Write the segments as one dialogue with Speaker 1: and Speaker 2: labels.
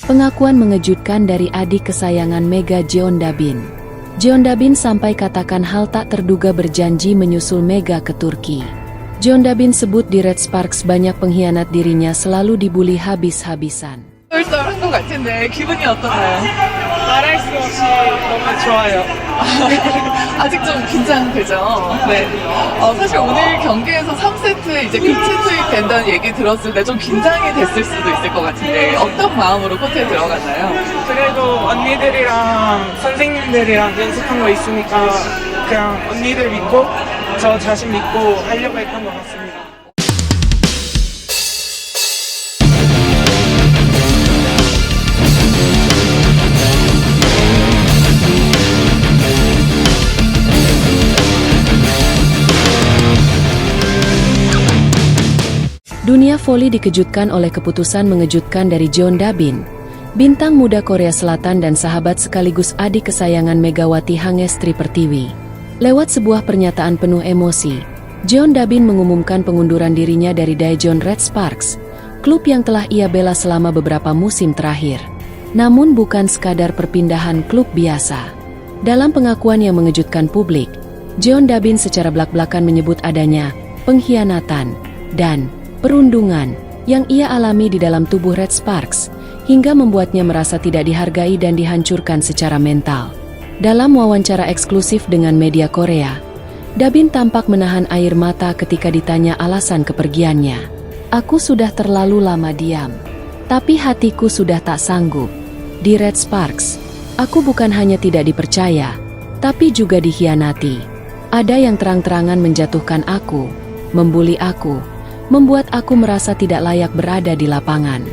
Speaker 1: Pengakuan mengejutkan dari adik kesayangan Mega, Jeon Dabin. Jeon Dabin sampai katakan hal tak terduga berjanji menyusul Mega ke Turki. Jeon Dabin sebut di Red Sparks banyak pengkhianat dirinya selalu dibuli habis-habisan.
Speaker 2: 썰썰한 것 같은데 기분이 어떠나요?
Speaker 3: 말할 수 없이 너무 좋아요.
Speaker 2: 아직 좀 긴장되죠? 네. 사실 오늘 경기에서 3세트 이제 교체 투입된다는 얘기 들었을 때 좀 긴장이 됐을 수도 있을 것 같은데 어떤 마음으로 코트에 들어갔나요?
Speaker 3: 그래도 언니들이랑 선생님들이랑 연습한 거 있으니까 그냥 언니들 믿고 저 자신 믿고 하려고 했던 것 같습니다.
Speaker 1: Dunia voli dikejutkan oleh keputusan mengejutkan dari Jeon Dabin, bintang muda Korea Selatan dan sahabat sekaligus adik kesayangan Megawati Hangestri Pertiwi. Lewat sebuah pernyataan penuh emosi, Jeon Dabin mengumumkan pengunduran dirinya dari Daejeon Red Sparks, klub yang telah ia bela selama beberapa musim terakhir. Namun bukan sekadar perpindahan klub biasa. Dalam pengakuan yang mengejutkan publik, Jeon Dabin secara belak-belakan menyebut adanya pengkhianatan dan perundungan yang ia alami di dalam tubuh Red Sparks, hingga membuatnya merasa tidak dihargai dan dihancurkan secara mental. Dalam wawancara eksklusif dengan media Korea, Dabin tampak menahan air mata ketika ditanya alasan kepergiannya. "Aku sudah terlalu lama diam, tapi hatiku sudah tak sanggup. Di Red Sparks, aku bukan hanya tidak dipercaya, tapi juga dikhianati. Ada yang terang-terangan menjatuhkan aku, membuli aku, membuat aku merasa tidak layak berada di lapangan.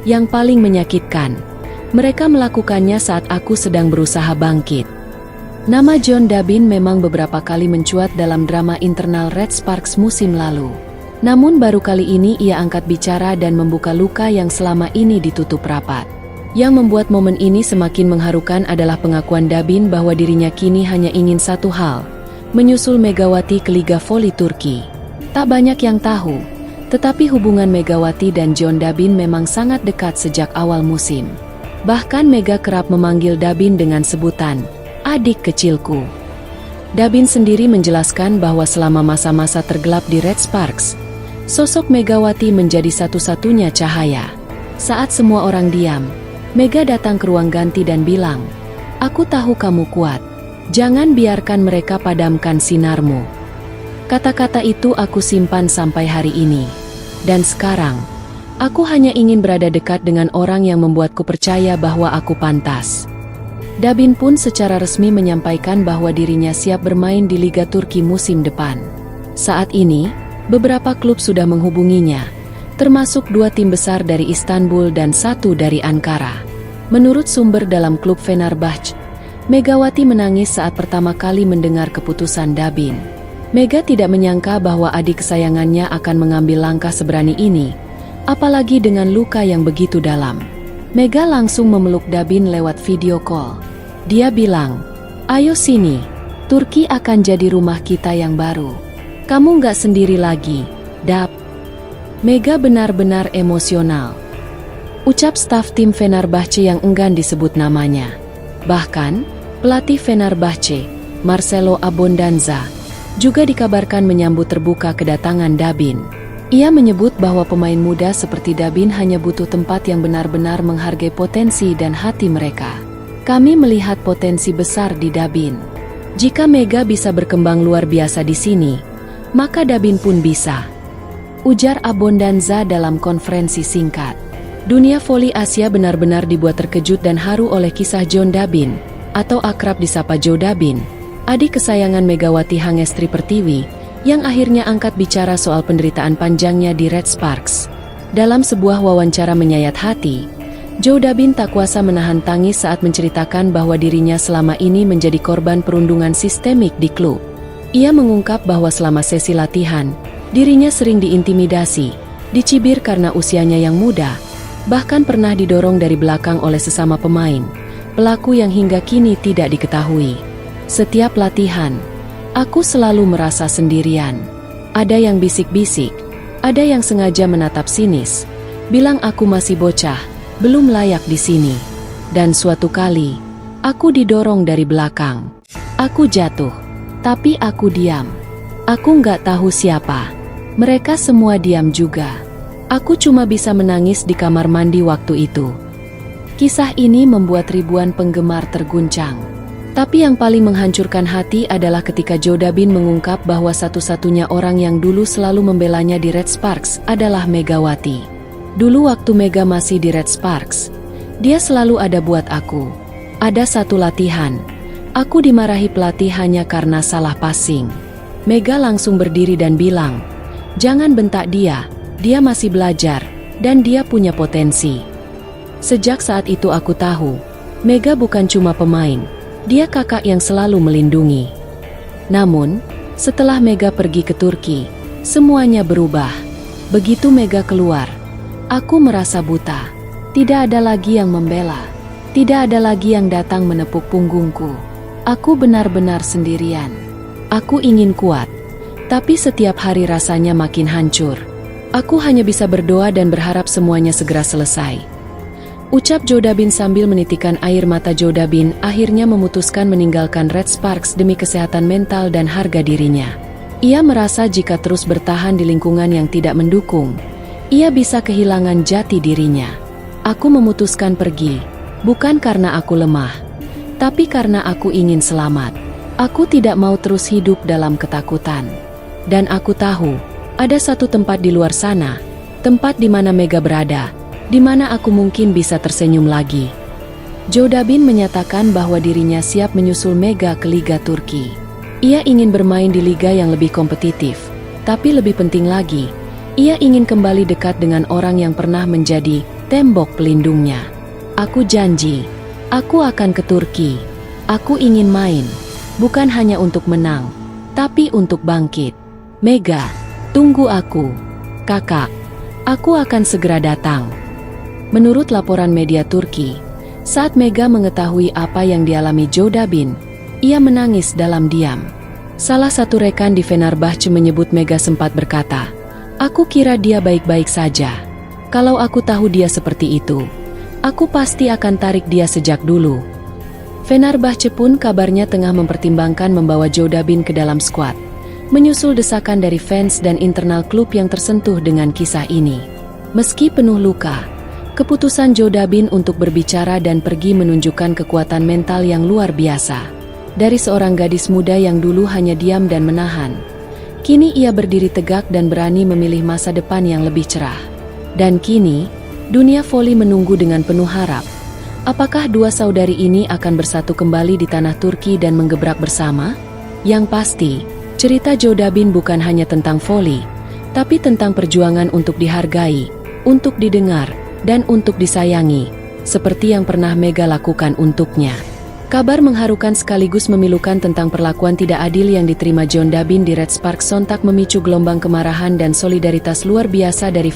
Speaker 1: Yang paling menyakitkan, mereka melakukannya saat aku sedang berusaha bangkit." Nama Jeon Dabin memang beberapa kali mencuat dalam drama internal Red Sparks musim lalu. Namun baru kali ini ia angkat bicara dan membuka luka yang selama ini ditutup rapat. Yang membuat momen ini semakin mengharukan adalah pengakuan Dabin bahwa dirinya kini hanya ingin satu hal, menyusul Megawati ke Liga Voli Turki. Tak banyak yang tahu, tetapi hubungan Megawati dan Jeon Dabin memang sangat dekat sejak awal musim. Bahkan Mega kerap memanggil Dabin dengan sebutan, "Adik kecilku." Dabin sendiri menjelaskan bahwa selama masa-masa tergelap di Red Sparks, sosok Megawati menjadi satu-satunya cahaya. Saat semua orang diam, Mega datang ke ruang ganti dan bilang, "Aku tahu kamu kuat. Jangan biarkan mereka padamkan sinarmu." Kata-kata itu aku simpan sampai hari ini. Dan sekarang, aku hanya ingin berada dekat dengan orang yang membuatku percaya bahwa aku pantas. Dabin pun secara resmi menyampaikan bahwa dirinya siap bermain di Liga Turki musim depan. Saat ini, beberapa klub sudah menghubunginya, termasuk 2 tim besar dari Istanbul dan 1 dari Ankara. Menurut sumber dalam klub Fenerbahce, Megawati menangis saat pertama kali mendengar keputusan Dabin. Mega tidak menyangka bahwa adik kesayangannya akan mengambil langkah seberani ini, apalagi dengan luka yang begitu dalam. Mega langsung memeluk Dabin lewat video call. Dia bilang, "Ayo sini, Turki akan jadi rumah kita yang baru. Kamu nggak sendiri lagi, Dab." Mega benar-benar emosional. Ucap staf tim Fenerbahce yang enggan disebut namanya. Bahkan, pelatih Fenerbahce, Marcelo Abondanza, juga dikabarkan menyambut terbuka kedatangan Dabin. Ia menyebut bahwa pemain muda seperti Dabin hanya butuh tempat yang benar-benar menghargai potensi dan hati mereka. "Kami melihat potensi besar di Dabin. Jika Mega bisa berkembang luar biasa di sini, maka Dabin pun bisa," ujar Abondanza dalam konferensi singkat. Dunia voli Asia benar-benar dibuat terkejut dan haru oleh kisah Jeon Dabin, atau akrab disapa Jo Dabin, adik kesayangan Megawati Hangestri Pertiwi, yang akhirnya angkat bicara soal penderitaan panjangnya di Red Sparks. Dalam sebuah wawancara menyayat hati, Jo Dabin tak kuasa menahan tangis saat menceritakan bahwa dirinya selama ini menjadi korban perundungan sistemik di klub. Ia mengungkap bahwa selama sesi latihan, dirinya sering diintimidasi, dicibir karena usianya yang muda, bahkan pernah didorong dari belakang oleh sesama pemain, pelaku yang hingga kini tidak diketahui. "Setiap latihan, aku selalu merasa sendirian. Ada yang bisik-bisik, ada yang sengaja menatap sinis, bilang aku masih bocah, belum layak di sini. Dan suatu kali, aku didorong dari belakang. Aku jatuh, tapi aku diam. Aku nggak tahu siapa. Mereka semua diam juga. Aku cuma bisa menangis di kamar mandi waktu itu. Kisah ini membuat ribuan penggemar terguncang. Tapi yang paling menghancurkan hati adalah ketika Joe Dabin mengungkap bahwa satu-satunya orang yang dulu selalu membelanya di Red Sparks adalah Megawati. Dulu waktu Mega masih di Red Sparks, dia selalu ada buat aku. Ada satu latihan, aku dimarahi pelatih hanya karena salah passing. Mega langsung berdiri dan bilang, "Jangan bentak dia masih belajar, dan dia punya potensi." Sejak saat itu aku tahu, Mega bukan cuma pemain, dia kakak yang selalu melindungi. Namun, setelah Mega pergi ke Turki, semuanya berubah. Begitu Mega keluar, aku merasa buta. Tidak ada lagi yang membela. Tidak ada lagi yang datang menepuk punggungku. Aku benar-benar sendirian. Aku ingin kuat, tapi setiap hari rasanya makin hancur. Aku hanya bisa berdoa dan berharap semuanya segera selesai. Ucap Joe Dabin sambil menitikan air mata. Joe Dabin akhirnya memutuskan meninggalkan Red Sparks demi kesehatan mental dan harga dirinya. Ia merasa jika terus bertahan di lingkungan yang tidak mendukung, ia bisa kehilangan jati dirinya. Aku memutuskan pergi, bukan karena aku lemah, tapi karena aku ingin selamat. Aku tidak mau terus hidup dalam ketakutan. Dan aku tahu, ada satu tempat di luar sana, tempat di mana Mega berada, di mana aku mungkin bisa tersenyum lagi. Joe Dabin menyatakan bahwa dirinya siap menyusul Mega ke Liga Turki. Ia ingin bermain di liga yang lebih kompetitif, tapi lebih penting lagi, ia ingin kembali dekat dengan orang yang pernah menjadi tembok pelindungnya. Aku janji, aku akan ke Turki. Aku ingin main, bukan hanya untuk menang, tapi untuk bangkit. Mega, tunggu aku. Kakak, aku akan segera datang. Menurut laporan media Turki, saat Mega mengetahui apa yang dialami Joe Dabin, ia menangis dalam diam. Salah satu rekan di Fenerbahce menyebut Mega sempat berkata, "Aku kira dia baik-baik saja. Kalau aku tahu dia seperti itu, aku pasti akan tarik dia sejak dulu." Fenerbahce pun kabarnya tengah mempertimbangkan membawa Joe Dabin ke dalam skuad, menyusul desakan dari fans dan internal klub yang tersentuh dengan kisah ini. Meski penuh luka, keputusan Joe Dabin untuk berbicara dan pergi menunjukkan kekuatan mental yang luar biasa. Dari seorang gadis muda yang dulu hanya diam dan menahan, kini ia berdiri tegak dan berani memilih masa depan yang lebih cerah. Dan kini, dunia voli menunggu dengan penuh harap. Apakah dua saudari ini akan bersatu kembali di tanah Turki dan menggebrak bersama? Yang pasti, cerita Joe Dabin bukan hanya tentang voli, tapi tentang perjuangan untuk dihargai, untuk didengar, dan untuk disayangi, seperti yang pernah Mega lakukan untuknya. Kabar mengharukan sekaligus memilukan tentang perlakuan tidak adil yang diterima Joe Dabin di Red Sparks sontak memicu gelombang kemarahan dan solidaritas luar biasa dari